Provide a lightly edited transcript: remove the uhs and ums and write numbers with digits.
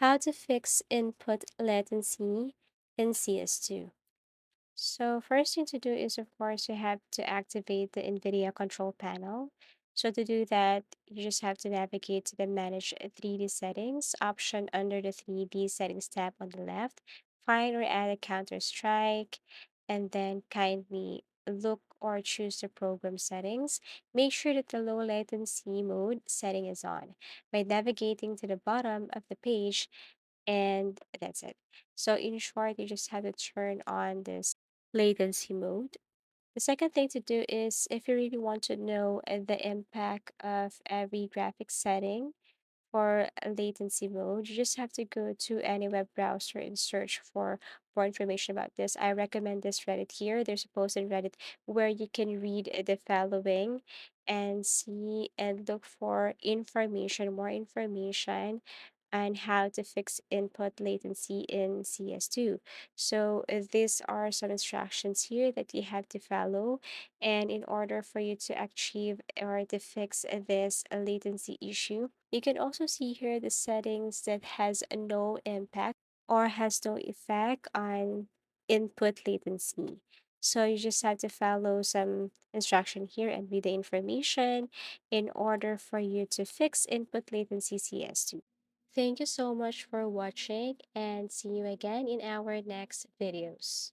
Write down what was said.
How to fix input latency in CS2. So first thing to do is, of course, you have to activate the NVIDIA control panel. So to do that, you just have to navigate to the Manage 3D Settings option under the 3D Settings tab on the left. Find or add a Counter-Strike, and then kindly look or choose the program settings. Make sure that the low latency mode setting is on by navigating to the bottom of the page, and that's it. So in short, you just have to turn on this latency mode. The second thing to do is, if you really want to know the impact of every graphic setting for a latency mode, you just have to go to any web browser and search for more information about this. I recommend this Reddit here. There's a post in Reddit where you can read the following and see and look for information, more information on how to fix input latency in CS2. So these are some instructions here that you have to follow. And in order for you to achieve or to fix this latency issue, you can also see here the settings that has no impact or has no effect on input latency. So you just have to follow some instruction here and read the information in order for you to fix input latency CS2. Thank you so much for watching, and see you again in our next videos.